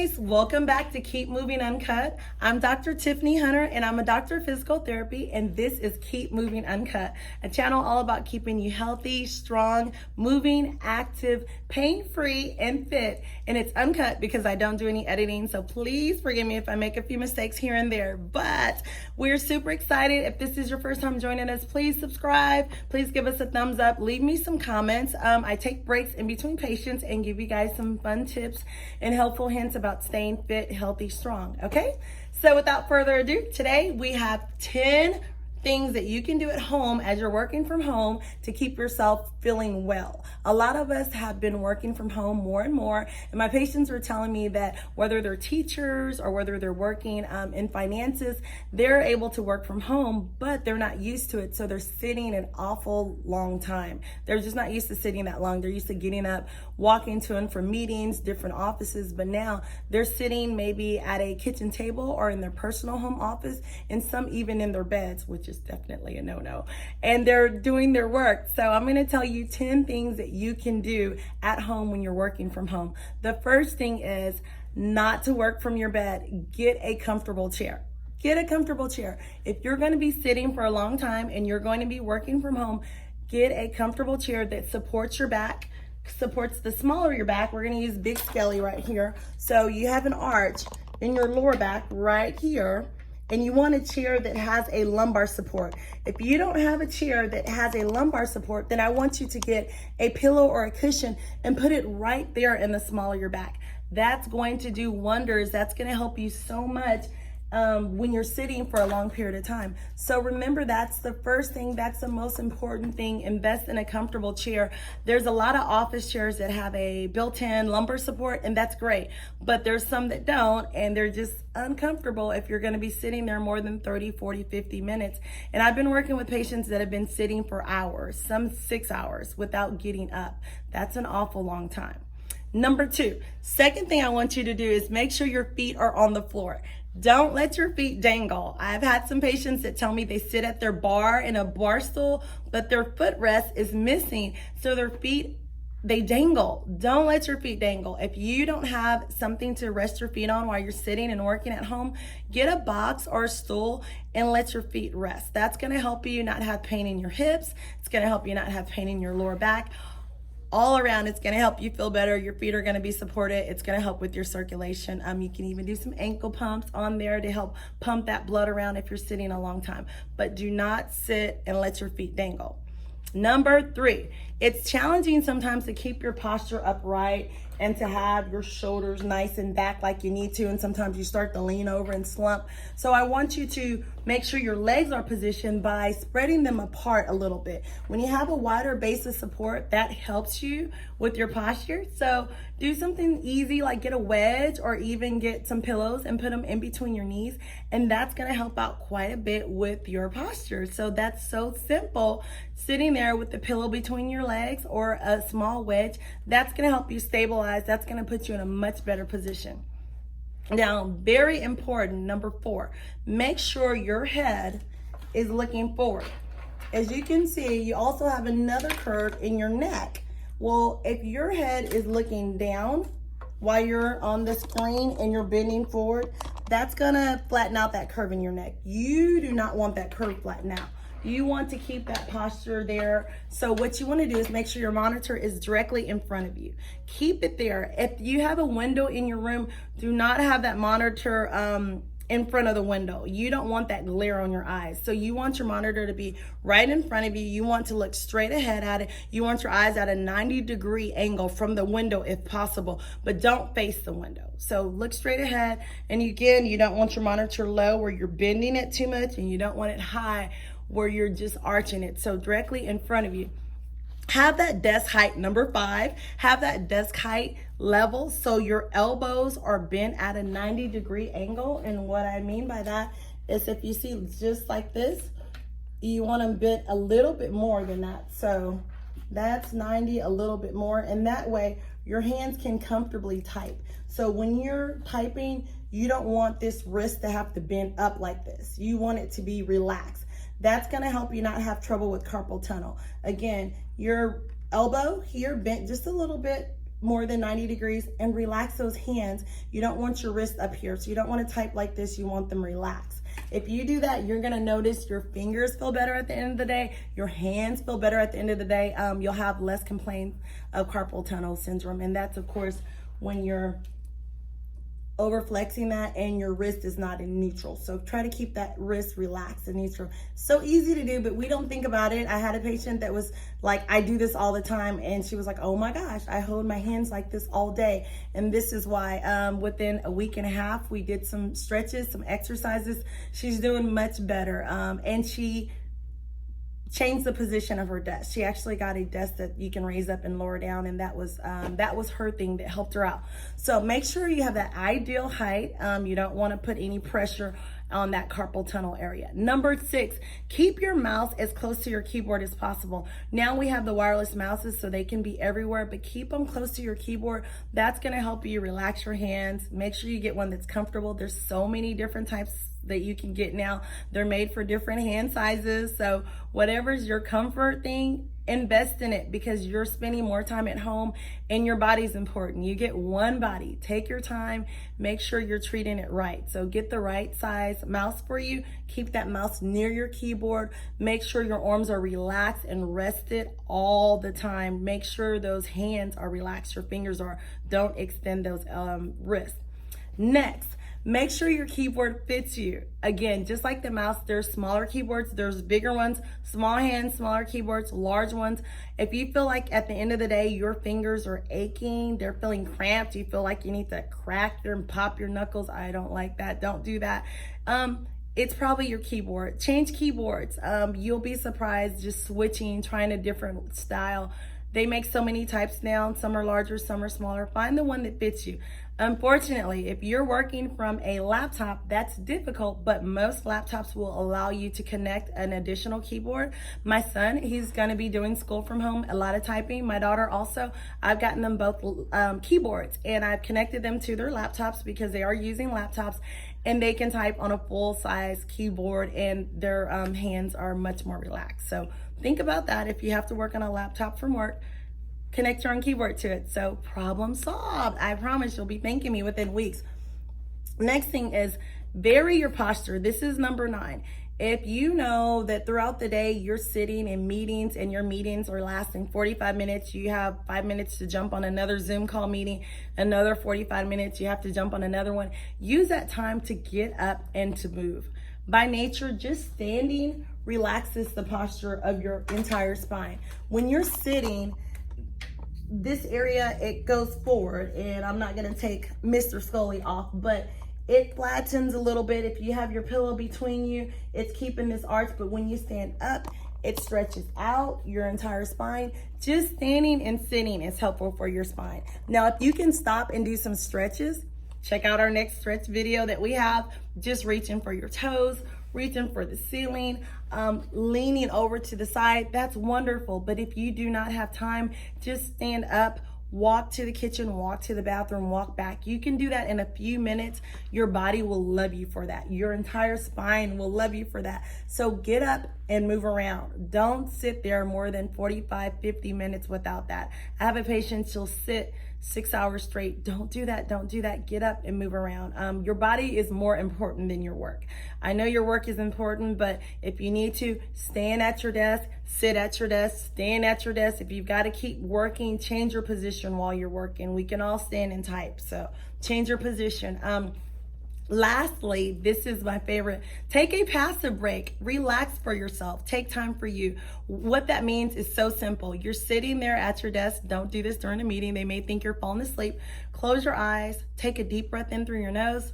guys, welcome back to Keep Moving Uncut. I'm Dr. Tiffaney Hunter and I'm a doctor of physical therapy, and this is Keep Moving Uncut, a channel all about keeping you healthy, strong, moving, active, pain-free, and fit. And it's uncut because I don't do any editing, so please forgive me if I make a few mistakes here and there. But we're super excited. If this is your first time joining us, please subscribe. Please give us a thumbs up. Leave me some comments. I take breaks in between patients and give you guys some fun tips and helpful hints about staying fit, healthy, strong, okay? So without further ado, today we have 10 things that you can do at home as you're working from home to keep yourself feeling well. A lot of us have been working from home more and more, and my patients are telling me that whether they're teachers or whether they're working in finances, they're able to work from home, but they're not used to it, so they're sitting an awful long time. They're just not used to sitting that long. They're used to getting up, walking to and from meetings, different offices, but now they're sitting maybe at a kitchen table or in their personal home office, and some even in their beds, which is definitely a no-no, and they're doing their work. So I'm going to tell you 10 things that you can do at home when you're working from home. The first thing is not to work from your bed. Get a comfortable chair. Get a comfortable chair. If you're going to be sitting for a long time and you're going to be working from home, get a comfortable chair that supports your back, supports the small of your back. We're going to use big skelly right here. So you have an arch in your lower back right here, and you want a chair that has a lumbar support. If you don't have a chair that has a lumbar support, then I want you to get a pillow or a cushion and put it right there in the small of your back. That's going to do wonders. That's going to help you so much when you're sitting for a long period of time. So remember, that's the first thing. That's the most important thing. Invest in a comfortable chair. There's a lot of office chairs that have a built-in lumbar support, and that's great. But there's some that don't, and they're just uncomfortable if you're going to be sitting there more than 30, 40, 50 minutes. And I've been working with patients that have been sitting for hours, some 6 hours without getting up. That's an awful long time. Number two, second thing I want you to do is make sure your feet are on the floor. Don't let your feet dangle. I've had some patients that tell me they sit at their bar in a bar stool, but their footrest is missing, so their feet, they dangle. Don't let your feet dangle. If you don't have something to rest your feet on while you're sitting and working at home, get a box or a stool and let your feet rest. That's gonna help you not have pain in your hips. It's gonna help you not have pain in your lower back. All around, it's gonna help you feel better. Your feet are gonna be supported. It's gonna help with your circulation. You can even do some ankle pumps on there to help pump that blood around if you're sitting a long time. But do not sit and let your feet dangle. Number three, it's challenging sometimes to keep your posture upright and to have your shoulders nice and back like you need to, and sometimes you start to lean over and slump. So I want you to make sure your legs are positioned by spreading them apart a little bit. When you have a wider base of support, that helps you with your posture. So do something easy like get a wedge or even get some pillows and put them in between your knees, and that's gonna help out quite a bit with your posture. So that's so simple. Sitting there with the pillow between your legs or a small wedge, that's gonna help you stabilize. That's gonna put you in a much better position. Now, very important, number four, make sure your head is looking forward. As you can see, you also have another curve in your neck. Well, if your head is looking down while you're on the screen and you're bending forward, that's gonna flatten out that curve in your neck. You do not want that curve flattened out. You want to keep that posture there. So what you want to do is make sure your monitor is directly in front of you. Keep it there. If you have a window in your room, do not have that monitor in front of the window. You don't want that glare on your eyes. So you want your monitor to be right in front of you. You want to look straight ahead at it. You want your eyes at a 90-degree angle from the window if possible, but don't face the window. So look straight ahead. And again, you don't want your monitor low where you're bending it too much, and you don't want it high where you're just arching it. So directly in front of you. Have that desk height, number five, have that desk height level so your elbows are bent at a 90-degree angle. And what I mean by that is if you see just like this, you want them bent a little bit more than that. So that's 90, a little bit more, and that way your hands can comfortably type. So when you're typing, you don't want this wrist to have to bend up like this. You want it to be relaxed. That's gonna help you not have trouble with carpal tunnel. Again, your elbow here bent just a little bit more than 90 degrees, and relax those hands. You don't want your wrist up here, so you don't want to type like this. You want them relaxed. If you do that, you're gonna notice your fingers feel better at the end of the day, your hands feel better at the end of the day. You'll have less complaints of carpal tunnel syndrome, and that's of course when you're over flexing that and your wrist is not in neutral. So try to keep that wrist relaxed and neutral. So easy to do, but we don't think about it. I had a patient that was like, I do this all the time, and she was like, oh my gosh, I hold my hands like this all day. And this is why within a week and a half, we did some stretches, some exercises. She's doing much better, and she changed the position of her desk. She actually got a desk that you can raise up and lower down, and that was her thing that helped her out. So make sure you have that ideal height. You don't want to put any pressure on that carpal tunnel area. Number 6, keep your mouse as close to your keyboard as possible. Now we have the wireless mouses, so they can be everywhere, but keep them close to your keyboard. That's going to help you relax your hands. Make sure you get one that's comfortable. There's so many different types that you can get now. They're made for different hand sizes. So whatever's your comfort thing, invest in it, because you're spending more time at home and your body's important. You get one body. Take your time. Make sure you're treating it right. So get the right size mouse for you. Keep that mouse near your keyboard. Make sure your arms are relaxed and rested all the time. Make sure those hands are relaxed. Your fingers are. Don't extend those wrists. Next, make sure your keyboard fits you. Again, just like the mouse, there's smaller keyboards, there's bigger ones, small hands, smaller keyboards, large ones. If you feel like at the end of the day, your fingers are aching, they're feeling cramped, you feel like you need to crack and pop your knuckles, I don't like that, don't do that. It's probably your keyboard. Change keyboards. You'll be surprised just switching, trying a different style. They make so many types now. Some are larger, some are smaller. Find the one that fits you. Unfortunately, if you're working from a laptop, that's difficult, but most laptops will allow you to connect an additional keyboard. My son, he's going to be doing school from home, a lot of typing. My daughter also, I've gotten them both keyboards, and I've connected them to their laptops because they are using laptops, and they can type on a full-size keyboard, and their hands are much more relaxed. So think about that. If you have to work on a laptop from work, connect your own keyboard to it. So problem solved. I promise you'll be thanking me within weeks. Next thing is vary your posture. This is number 9. If you know that throughout the day you're sitting in meetings and your meetings are lasting 45 minutes, you have 5 minutes to jump on another Zoom call meeting, another 45 minutes, you have to jump on another one. Use that time to get up and to move. By nature, just standing relaxes the posture of your entire spine. When you're sitting, this area, it goes forward, and I'm not going to take Mr. Scully off, but it flattens a little bit. If you have your pillow between you, it's keeping this arch, but when you stand up, it stretches out your entire spine. Just standing and sitting is helpful for your spine. Now, if you can stop and do some stretches, check out our next stretch video that we have. Just reaching for your toes, reaching for the ceiling, leaning over to the side, that's wonderful. But if you do not have time, just stand up, walk to the kitchen, walk to the bathroom, walk back. You can do that in a few minutes. Your body will love you for that. Your entire spine will love you for that. So get up and move around. Don't sit there more than 45, 50 minutes without that. I have a patient, she'll sit 6 hours straight. Don't do that. Don't do that. Get up and move around. Your body is more important than your work. I know your work is important, but if you need to, stand at your desk, sit at your desk, stand at your desk. If you've got to keep working, change your position while you're working. We can all stand and type, so change your position. Lastly, this is my favorite. Take a passive break. Relax for yourself. Take time for you. What that means is so simple. You're sitting there at your desk. Don't do this during a meeting. They may think you're falling asleep. Close your eyes. Take a deep breath in through your nose.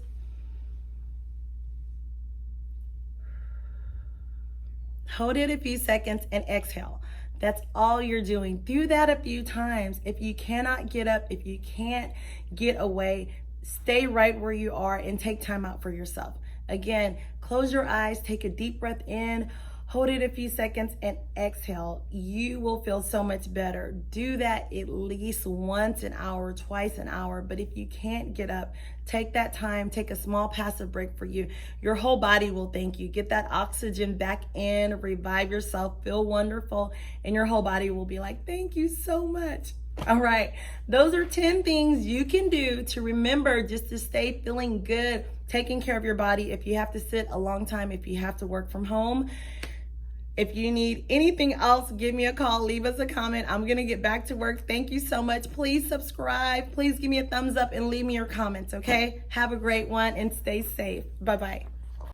Hold it a few seconds and exhale. That's all you're doing. Do that a few times. If you cannot get up, if you can't get away, stay right where you are and take time out for yourself. Again, close your eyes, take a deep breath in, hold it a few seconds, and exhale. You will feel so much better. Do that at least once an hour, twice an hour. But if you can't get up, take that time, take a small passive break for you. Your whole body will thank you. Get that oxygen back in, revive yourself, feel wonderful, and your whole body will be like, thank you so much. All right, those are 10 things you can do to remember just to stay feeling good, taking care of your body. If you have to sit a long time, if you have to work from home, if you need anything else, give me a call, leave us a comment. I'm gonna get back to work. Thank you so much. Please subscribe. Please give me a thumbs up and leave me your comments, okay? Have a great one and stay safe. Bye-bye.